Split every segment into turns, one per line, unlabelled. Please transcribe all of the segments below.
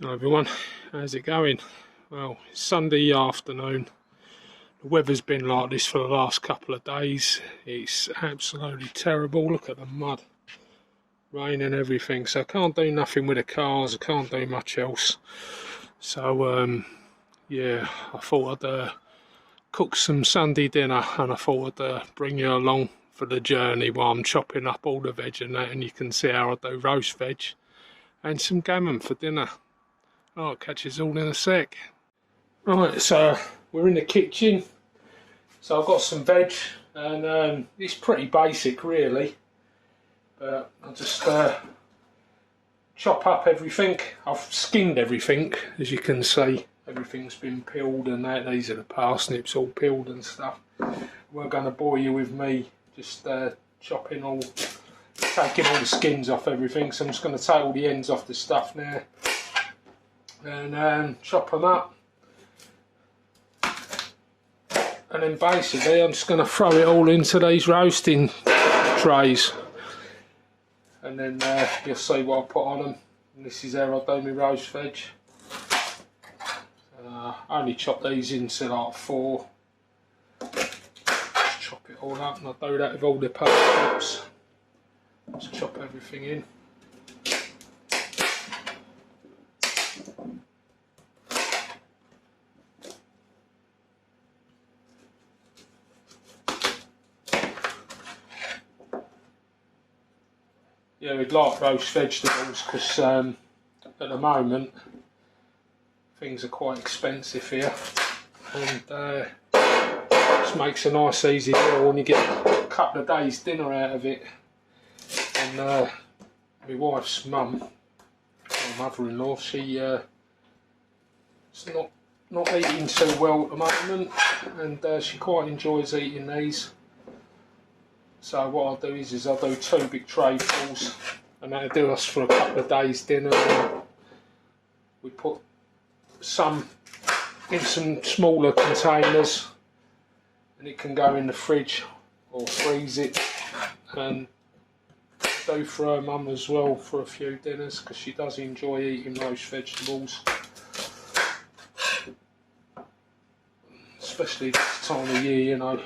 Hello everyone, how's it going? Well, it's Sunday afternoon. The weather's been like this for the last couple of days. It's absolutely terrible. Look at the mud, rain and everything. So I can't do nothing with the cars. I can't do much else. So yeah, I thought I'd cook some Sunday dinner, and I thought I'd bring you along for the journey while I'm chopping up all the veg and that, and you can see how I do roast veg and some gammon for dinner. I'll catch us all in a sec. Right, so we're in the kitchen. So I've got some veg, and it's pretty basic really. But I'll just chop up everything. I've skinned everything, as you can see. Everything's been peeled and that. These are the parsnips all peeled and stuff. We're going to bore you with me just taking all the skins off everything. So I'm just going to take all the ends off the stuff now. And chop them up, and then basically I'm just going to throw it all into these roasting trays, and then you'll see what I put on them. And this is how I do my roast veg. I only chop these into like 4. Just chop it all up, and I do that with all the parsnips. Just chop everything in. Yeah, we'd like roast vegetables because at the moment things are quite expensive here, and just makes a nice easy meal when you get a couple of days dinner out of it. And my wife's mum, my mother-in-law, she's not eating too well at the moment, and she quite enjoys eating these. So what I'll do is I'll do 2 big trayfuls, and that'll do us for a couple of days dinner. We put some in some smaller containers, and it can go in the fridge or freeze it, and do for her mum as well for a few dinners, because she does enjoy eating roast vegetables, especially this time of year, you know.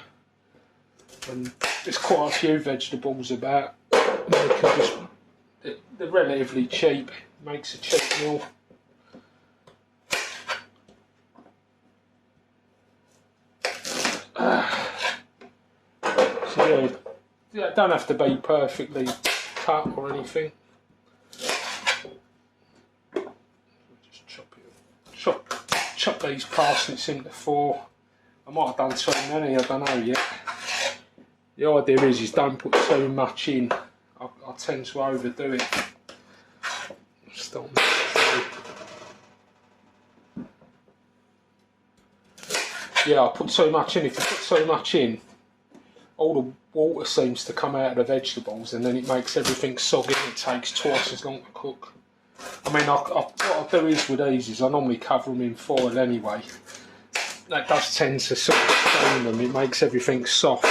And there's quite a few vegetables about. They're relatively cheap. It makes a cheap meal. So yeah, it don't have to be perfectly cut or anything. Just chop these parsnips into 4. I might have done too many, I don't know yet. The idea is don't put too much in. I tend to overdo it. Yeah, I put too much in. If you put too much in, all the water seems to come out of the vegetables, and then it makes everything soggy, and it takes twice as long to cook. I mean, what I do is with these is I normally cover them in foil anyway. That does tend to sort of stain them. It makes everything soft.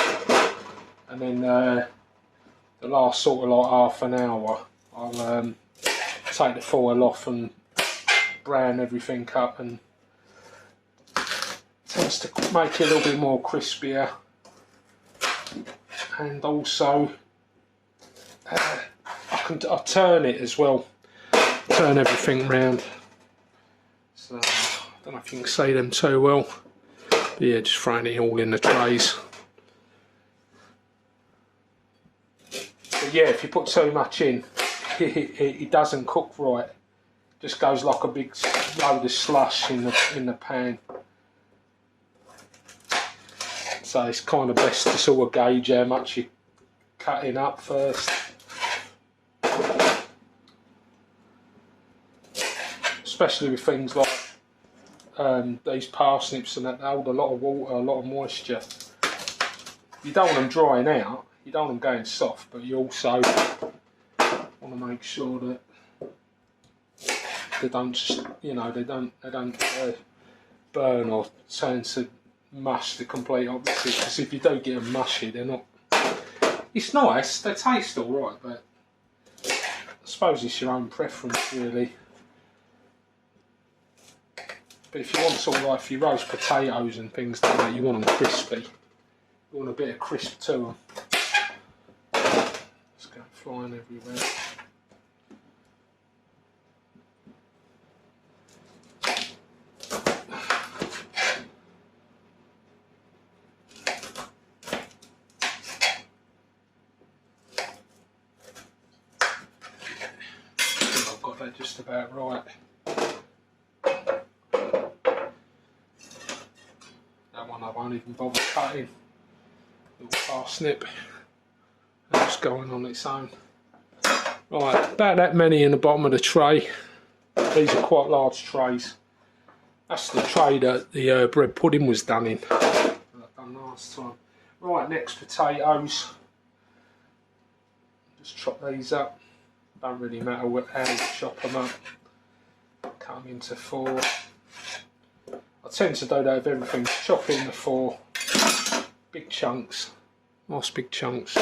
And then the last sort of like half an hour, I'll take the foil off and brown everything up, and tends to make it a little bit more crispier. And also I turn it as well, turn everything round. So I don't know if you can see them too well, but yeah, just throwing it all in the trays. But yeah, if you put too much in, it doesn't cook right. It just goes like a big load of slush in the pan. So it's kind of best to sort of gauge how much you're cutting up first. Especially with things like these parsnips and that, they hold a lot of water, a lot of moisture. You don't want them drying out, you don't want them going soft, but you also want to make sure that they don't, you know, they don't burn or turn to mush, the complete opposite. Because if you don't get them mushy, they're not. It's nice, they taste alright, but I suppose it's your own preference really. But if you want sort of like, if you roast potatoes and things like that, you want them crispy. You want a bit of crisp to them. It's going flying everywhere. I've got that just about right. That one I won't even bother cutting. Little parsnip. And it's going on its own. Right, about that many in the bottom of the tray. These are quite large trays. That's the tray that the bread pudding was done in. That I done last time. Right, next potatoes. Just chop these up. Don't really matter how you chop them up. Cut them into 4. I tend to do that with everything. Chop in the 4 big chunks. Nice big chunks.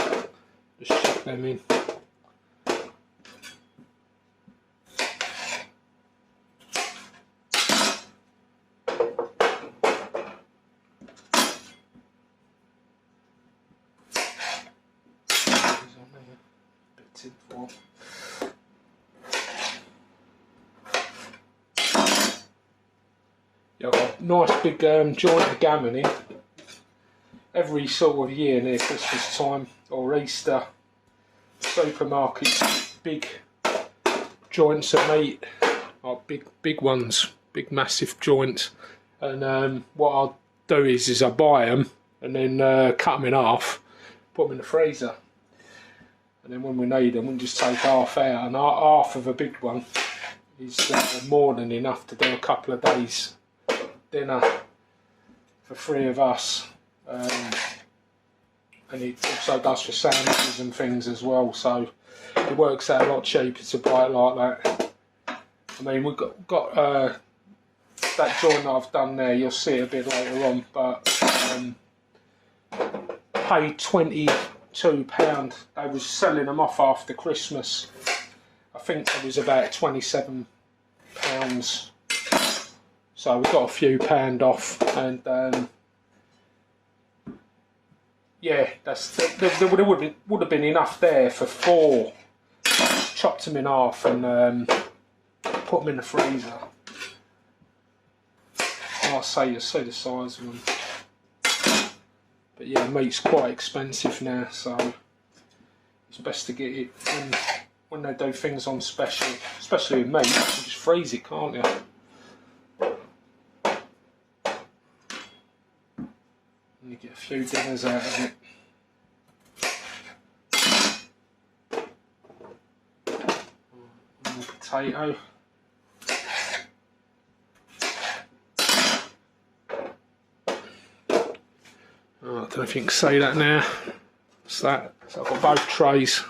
Just chop them in. Yeah, I've got a nice big joint of gammon in. Every sort of year near Christmas time or Easter, supermarkets, big joints of meat, like big ones, big massive joints. And what I'll do is I buy them and then cut them in half, put them in the freezer. And then when we need them, we just take half out, and half of a big one is more than enough to do a couple of days dinner for 3 of us. And it also does for sandwiches and things as well, so it works out a lot cheaper to buy it like that. I mean, we've got that joint that I've done there, you'll see it a bit later on, but paid £22. They was selling them off after Christmas. I think it was about £27. So we got a few pound off, and yeah, there would have been enough there for 4. Chopped them in half and put them in the freezer. Like I say, you see the size of them. But yeah, meat's quite expensive now, so it's best to get it when they do things on special, especially with meat. You can just freeze it, can't you? And you get a few dinners out of it. More potato. I don't know if you can see that now. What's that? So I've got both trays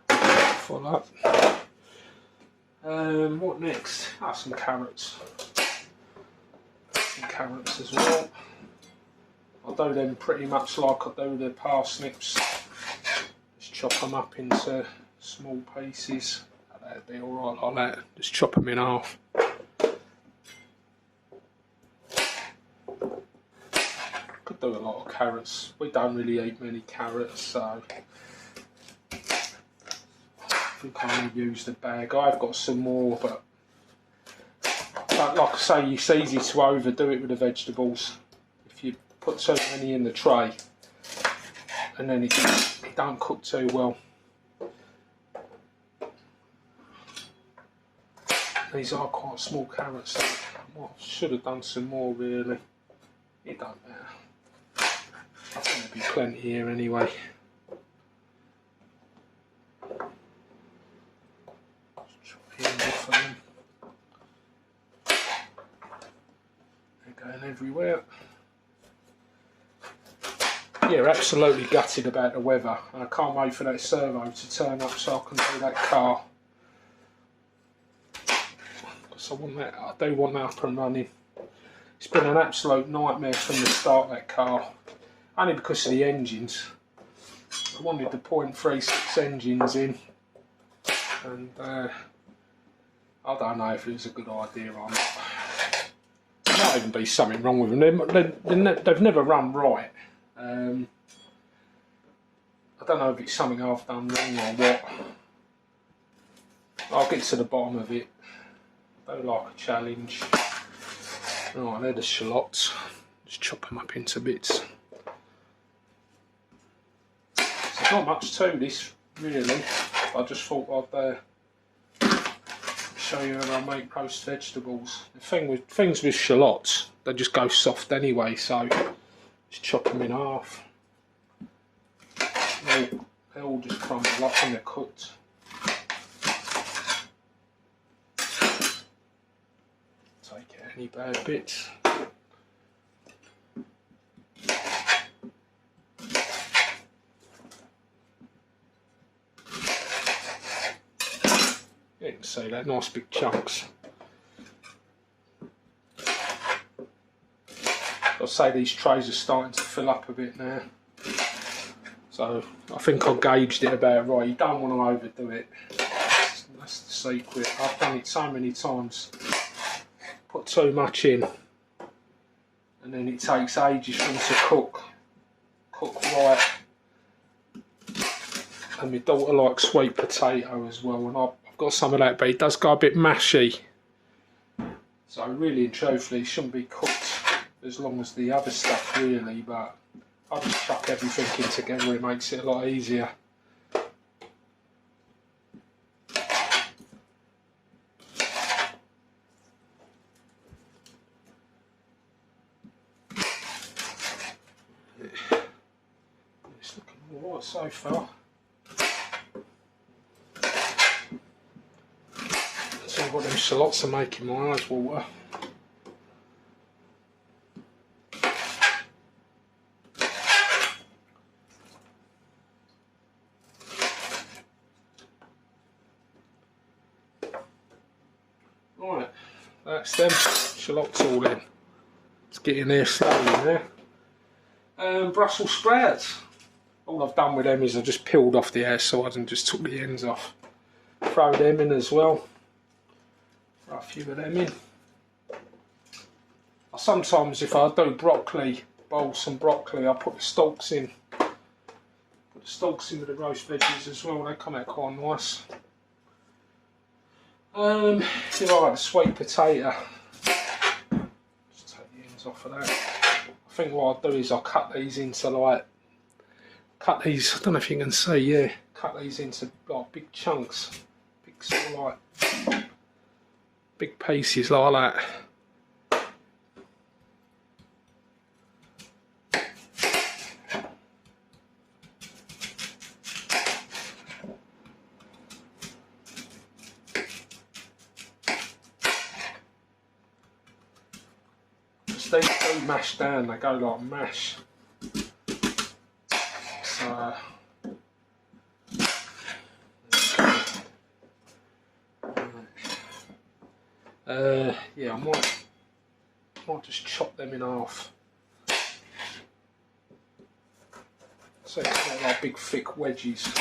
full up. What next? Some carrots. Some carrots as well. I'll do them pretty much like I do the parsnips. Just chop them up into small pieces. That'd be alright like that. Just chop them in half. Could do a lot of carrots. We don't really eat many carrots, so I think I'm going to use the bag. I've got some more, but like I say, it's easy to overdo it with the vegetables. If you put so many in the tray, and then it don't cook too well. These are quite small carrots, so I should have done some more really. It don't matter. I think there'll be plenty here anyway. They're going everywhere. Yeah, absolutely gutted about the weather, and I can't wait for that servo to turn up so I can do that car. Because I do want that up and running. It's been an absolute nightmare from the start, that car. Only because of the engines. I wanted the .36 engines in, and I I don't know if it was a good idea or not. There might even be something wrong with them. They've never run right. I don't know if it's something I've done wrong or what. I'll get to the bottom of it. Don't like a challenge. Right, they're the shallots. Just chop them up into bits. So there's not much to this, really. I just thought I'd show you how I make roast vegetables. The thing with things with shallots, they just go soft anyway, so just chop them in half. They all just crumble up when they're cooked. Take out any bad bits. You can see that, nice big chunks. I'll say these trays are starting to fill up a bit now. So I think I gauged it about right. You don't want to overdo it. That's the secret. I've done it so many times. Put too much in and then it takes ages for them to cook right. And my daughter likes sweet potato as well, and I've got some of that, but it does go a bit mashy. So really and truthfully, it shouldn't be cooked as long as the other stuff really, but I just chuck everything in together, it makes it a lot easier. It's looking alright so far. So what them shallots are making my eyes water. Right, that's them shallots all in. It's getting there slowly now. Brussels sprouts. All I've done with them is I've just peeled off the outside and just took the ends off. Throw them in as well. Throw a few of them in. Sometimes if I do broccoli, boil some broccoli, I put the stalks in. Put the stalks in with the roast veggies as well, they come out quite nice. If you like a sweet potato, just take the ends off of that. I think what I'll do is I'll cut these into I don't know if you can see, yeah, cut these into like big chunks, big sort of like, big pieces like that. They do mash down, they go like mash. So yeah, I might just chop them in half. So it's not like big thick wedges.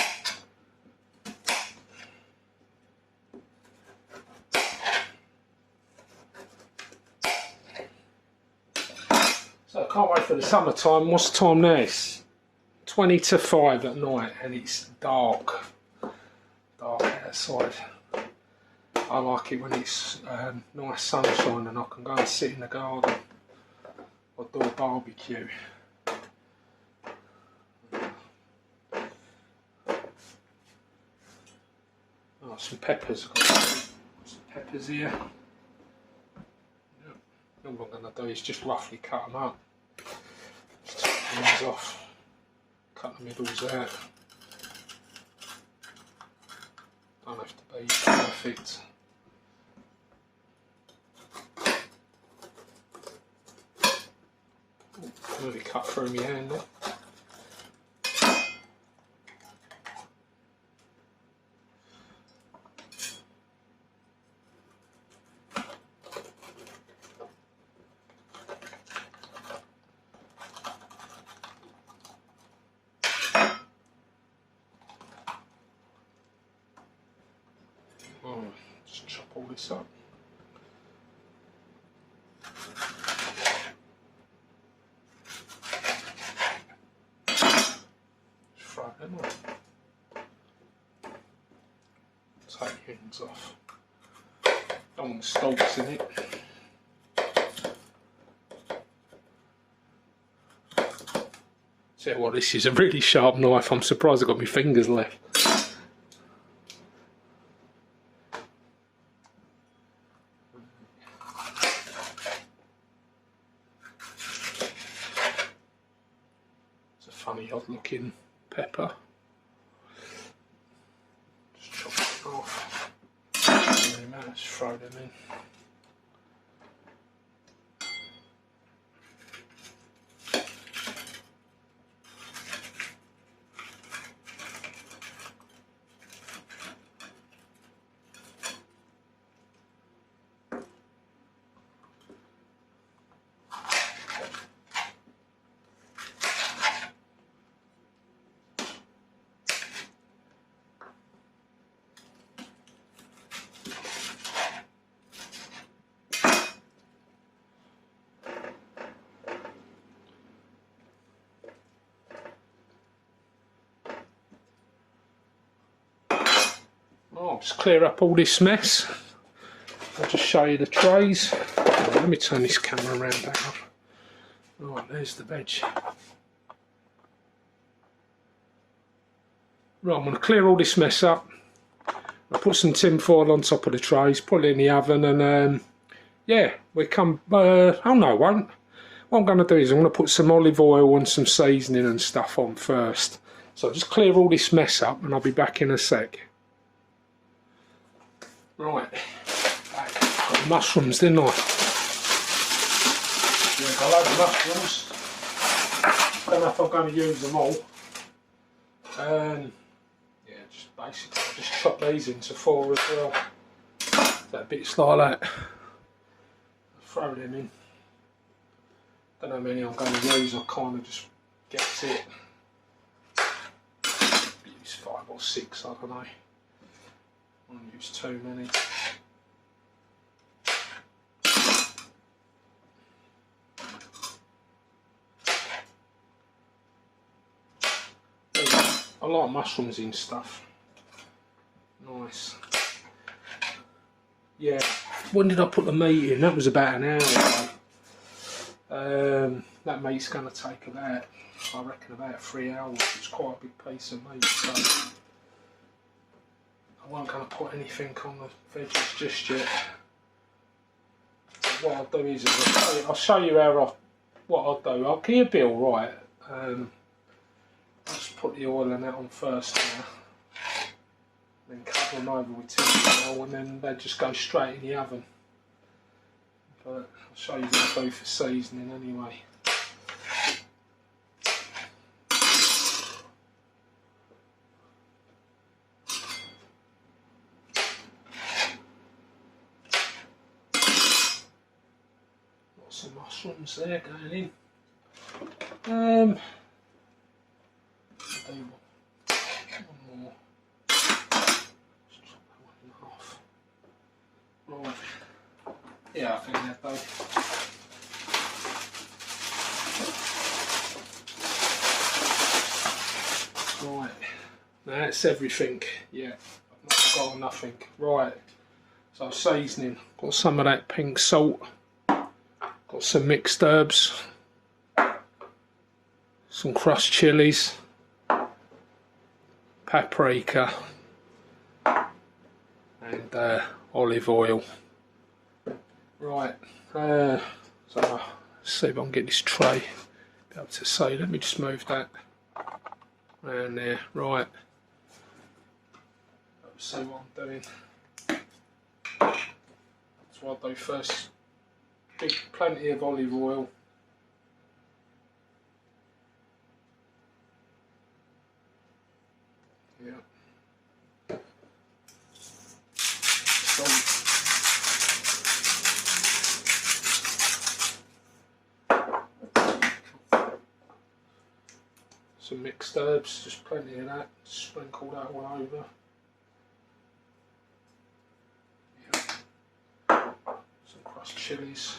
So I can't wait for the summertime. What's the time now? It's 20 to 5 at night and it's dark outside. I like it when it's nice sunshine and I can go and sit in the garden or do a barbecue. Oh, some peppers. I've got some peppers here. All I'm going to do is just roughly cut them up. Just take the ends off, cut the middles out. Don't have to be perfect. Really cut through my hand there. Just chop all this up. Throw them on. Take the ends off. Don't want stalks in it. Tell you what, this is a really sharp knife. I'm surprised I've got my fingers left. It's a funny odd looking pepper. Just chop it off. And then just throw them in. I'll just clear up all this mess. I'll just show you the trays. Let me turn this camera around now. Right, there's the veg. Right, I'm going to clear all this mess up. I'll put some tin foil on top of the trays, put it in the oven, and yeah, we come. Oh no, I won't. What I'm going to do is I'm going to put some olive oil and some seasoning and stuff on first. So I'll just clear all this mess up, and I'll be back in a sec. Right, got the mushrooms, didn't I? Yeah, got a load of mushrooms. Don't know if I'm going to use them all. Yeah, just basically just chop these into 4 as well. That bits like that. Throw them in. Don't know how many I'm going to use. I kind of just gets it. Use 5 or 6. I don't know. I won't use too many. I like mushrooms in stuff. Nice. Yeah. When did I put the meat in? That was about an hour ago. That meat's going to take about, I reckon, about 3 hours. It's quite a big piece of meat, so I wasn't going to put anything on the veggies just yet. What I'll do is I'll show you what I'll do. I'll give you a bit alright. I'll just put the oil and that on first now. Then cover them over with tin foil, and then they just go straight in the oven. But I'll show you what I do for seasoning anyway. Some mushrooms there going in. I'll do one more. Just chop that one in half. Right. Yeah, I think that though. Right. Now that's everything. Yeah, I've not forgotten nothing. Right. So seasoning. Got some of that pink salt. Got some mixed herbs, some crushed chilies, paprika, and olive oil. Right, so let's see if I can get this tray be able to see. Let me just move that around there. Right, let's see what I'm doing. That's what I'll do first. Plenty of olive oil. Yeah. Salt. Some mixed herbs, just plenty of that. Sprinkle that all over. Yeah. chillies.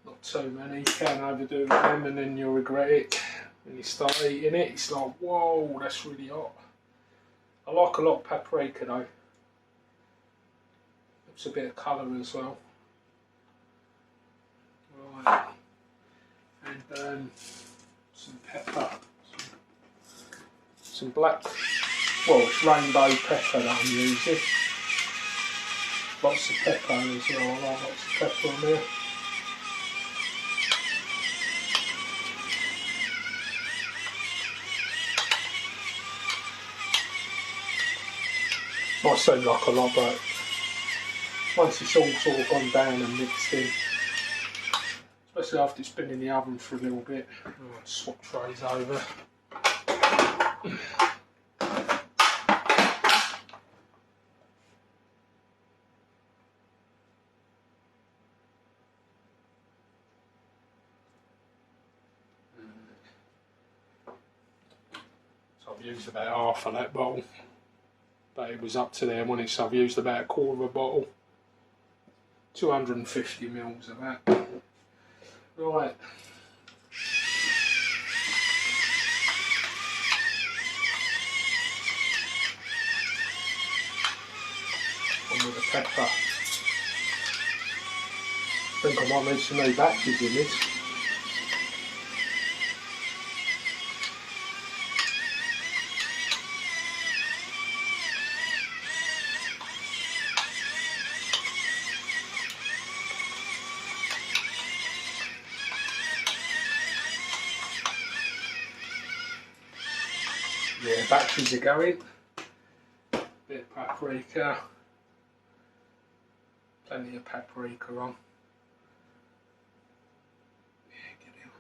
Not too many, you can overdo them and then you'll regret it when you start eating it. It's like, whoa, that's really hot. I like a lot of paprika though. It's a bit of colour as well. Right. And some pepper. Some black, well, it's rainbow pepper that I'm using. Lots of pepper as well, I like lots of pepper on there. Might seem like a lot, but once it's all sort of gone down and mixed in, especially after it's been in the oven for a little bit. I'll swap trays over. So I've used about half of that bottle, but it was up to there, wasn't it? So I've used about a quarter of a bottle, 250 mils of that. Right. On with the pepper. I think I might need some new batches in this. Yeah, batteries are going. Bit of paprika. Plenty of paprika on. Yeah, get it on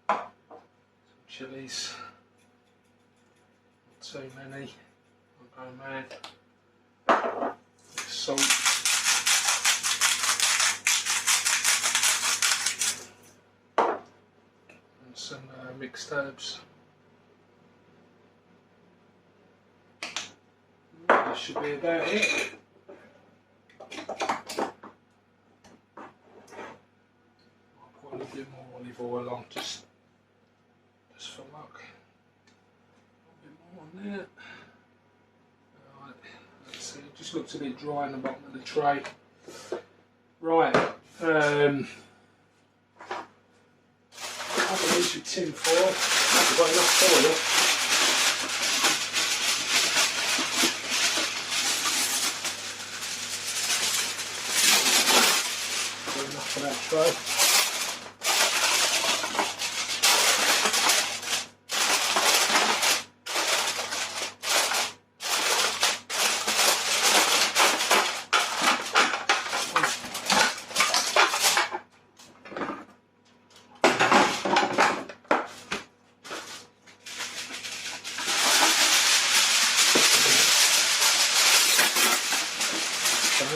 there. Right. Some chillies. Not too many. I'll go mad. Salt. Some mixed herbs. That should be about it. I'll put a little bit more olive oil on just for luck. A bit more on there. Right, let's see, it just looks a bit dry in the bottom of the tray. Right, I'll use your tin foil. I've got enough foil. Got enough for that tray.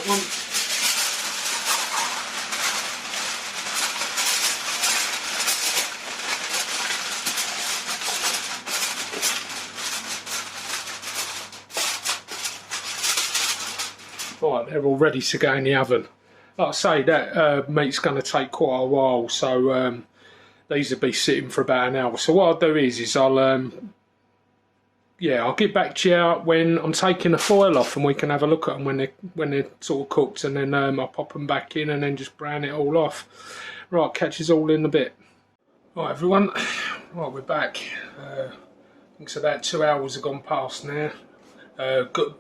One. Right, they're all ready to go in the oven. Like I say, that meat's going to take quite a while, so these will be sitting for about an hour. So what I'll do is I'll get back to you when I'm taking the foil off, and we can have a look at them when they're sort of cooked, and then I'll pop them back in and then just brown it all off. Right, catch us all in a bit. Right, everyone. Right, we're back. I think it's about 2 hours have gone past now. Good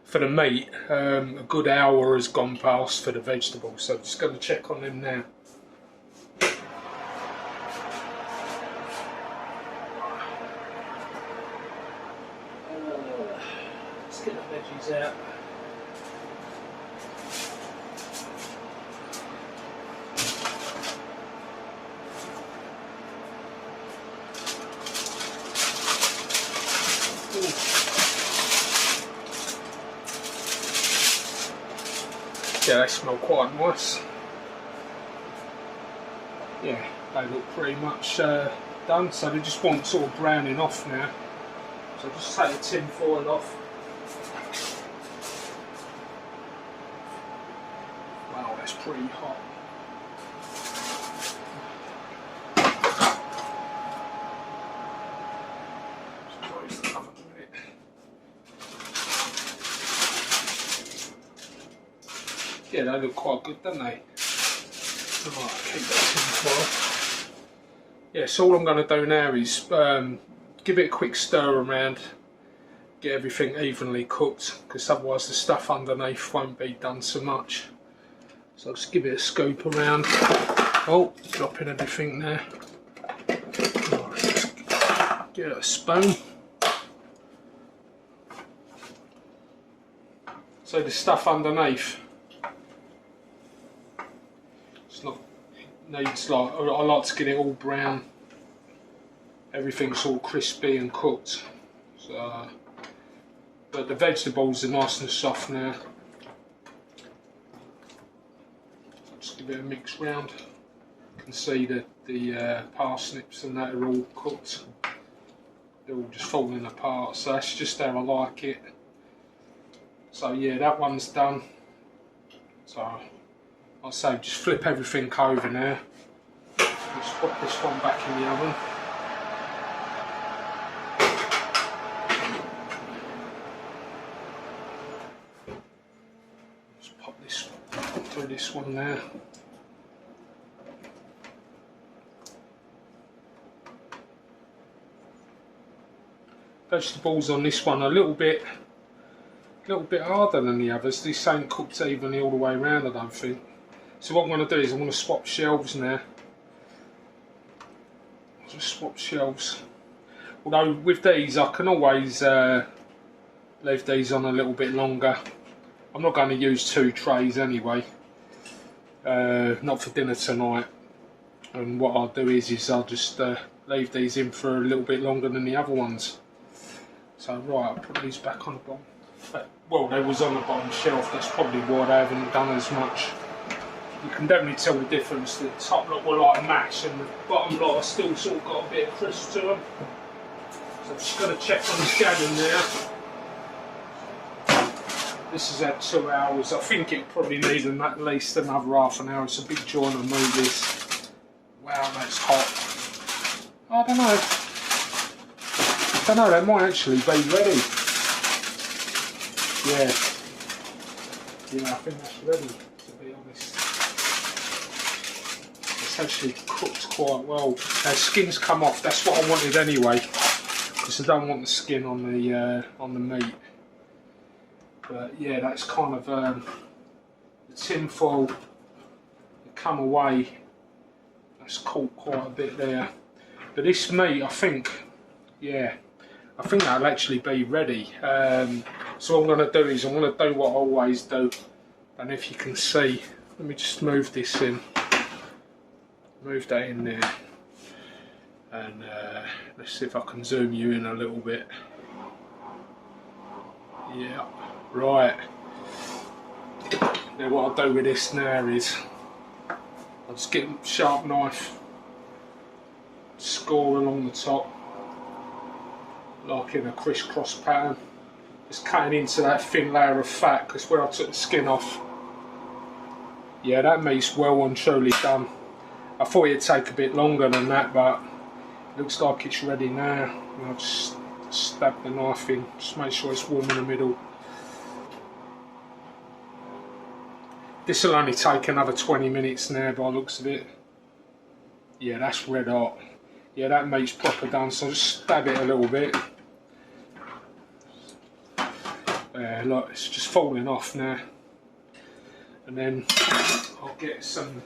for the meat. A good hour has gone past for the vegetables. So just going to check on them now. Let's get the veggies out. Yeah, they smell quite nice. Yeah, they look pretty much done, so they just want sort of browning off now. So just take the tin foil off. That's pretty hot. Let's close the oven a minute. Yeah, they look quite good, don't they? Right, keep that in for. Yeah, so all I'm going to do now is give it a quick stir around, get everything evenly cooked, because otherwise the stuff underneath won't be done so much. So I'll just give it a scoop around. Oh, dropping everything there. Right, just get a spoon. So the stuff underneath, it's not, it needs like, I like to get it all brown. Everything's all crispy and cooked. So, but the vegetables are nice and soft now. Just give it a mix round. You can see that the parsnips and that are all cooked. They're all just falling apart. So that's just how I like it. So yeah, that one's done. So I'll say just flip everything over now. Let's put this one back in the oven. Let's pop this, do this one now. Vegetables on this one are a little bit harder than the others. This ain't cooked evenly all the way around, I don't think. So what I'm going to do is I'm going to swap shelves now. I'll just swap shelves. Although with these I can always leave these on a little bit longer. I'm not going to use 2 trays anyway. Not for dinner tonight. And what I'll do is I'll just leave these in for a little bit longer than the other ones. So right, I'll put these back on the bottom. Well, they was on the bottom shelf, that's probably why they haven't done as much. You can definitely tell the difference. The top lot were like mash and the bottom lot are still sort of got a bit of crisp to them. So I'm just going to check on the scanning now. This has had 2 hours. I think it probably needs at least another half an hour. It's a big joint to move this. Wow, that's hot. I don't know, that might actually be ready. Yeah, I think that's ready, to be honest. It's actually cooked quite well. Skin's come off, that's what I wanted anyway, because I don't want the skin on the meat. But yeah, that's kind of the tin foil come away. That's caught quite a bit there. But this meat, I think, yeah, I think that'll actually be ready. So what I'm going to do is I'm going to do what I always do, and if you can see, let me just move this in, move that in there, and let's see if I can zoom you in a little bit. Yeah, right. Now what I'll do with this now is I'll just get a sharp knife, score along the top, like in a crisscross pattern. Just cutting into that thin layer of fat, because where I took the skin off. Yeah, that meat's well and truly done. I thought it'd take a bit longer than that, but it looks like it's ready now. And I'll just stab the knife in, just make sure it's warm in the middle. This will only take another 20 minutes now by the looks of it. Yeah, that's red hot. Yeah, that meat's proper done, so I'll just stab it a little bit. Look, it's just falling off now. And then I'll get some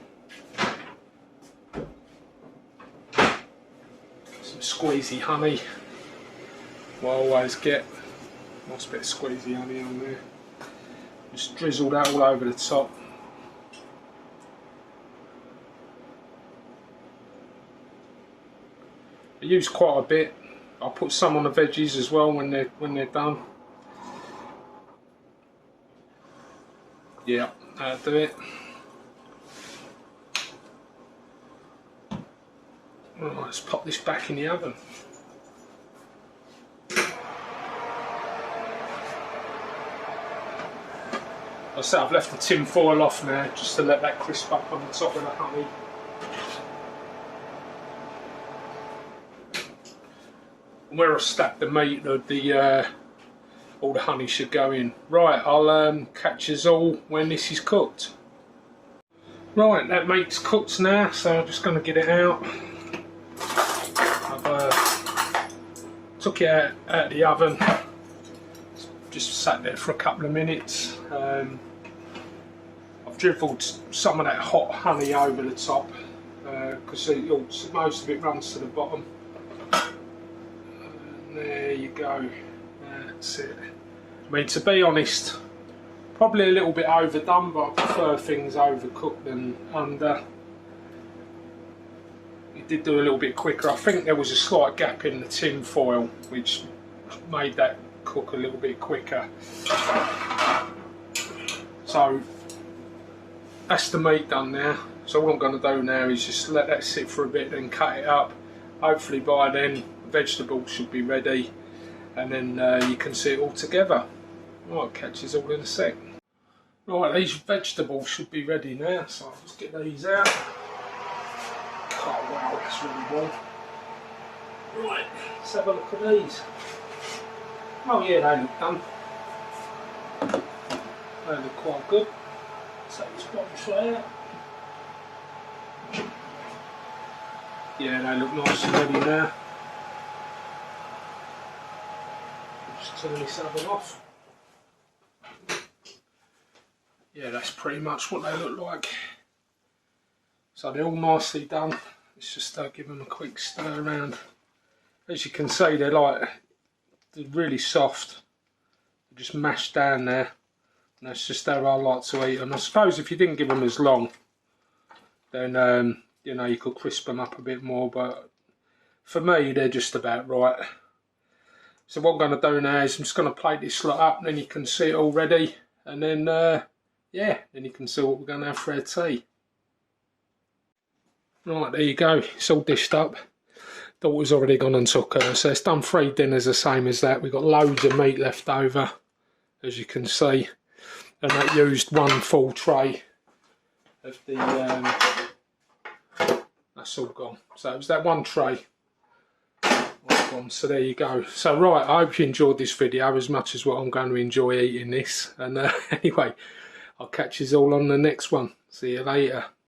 squeezy honey. What I always get, nice bit of squeezy honey on there. Just drizzle that all over the top. I use quite a bit. I'll put some on the veggies as well when they're done. Yeah, that'll do it. Right, let's pop this back in the oven. I said I've left the tin foil off now just to let that crisp up on the top of the honey. And where I stacked the meat, all the honey should go in. Right, I'll catch us all when this is cooked. Right, that meat's cooked now, so I'm just going to get it out. I've took it out of the oven, just sat there for a couple of minutes. I've dribbled some of that hot honey over the top because most of it runs to the bottom. And there you go, that's it. I mean, to be honest, probably a little bit overdone, but I prefer things overcooked than under. It did do a little bit quicker. I think there was a slight gap in the tin foil which made that cook a little bit quicker. So that's the meat done now. So what I'm going to do now is just let that sit for a bit, then cut it up. Hopefully by then vegetables should be ready, and then you can see it all together. Right, catch us all in a sec. Right, these vegetables should be ready now, so I'll just get these out. Oh wow, that's really warm. Right, let's have a look at these. Oh yeah, they look done. They look quite good. Take this bottom tray out. Yeah, they look nice and ready now. Just turn this oven off. Yeah, that's pretty much what they look like. So they're all nicely done. Let's just give them a quick stir around. As you can see, they're really soft. They're just mashed down there. And that's just how I like to eat them. I suppose if you didn't give them as long, then you know, you could crisp them up a bit more, but for me they're just about right. So what I'm going to do now is I'm just going to plate this lot up, and then you can see it all ready, and then yeah, then you can see what we're going to have for our tea. Right, there you go, it's all dished up. Daughter's already gone and took her, so it's done 3 dinners the same as that. We've got loads of meat left over, as you can see, and that used 1 full tray of the that's all gone. So it was that 1 tray all gone. So there you go. So right, I hope you enjoyed this video as much as what I'm going to enjoy eating this, and anyway, I'll catch you all on the next one. See you later.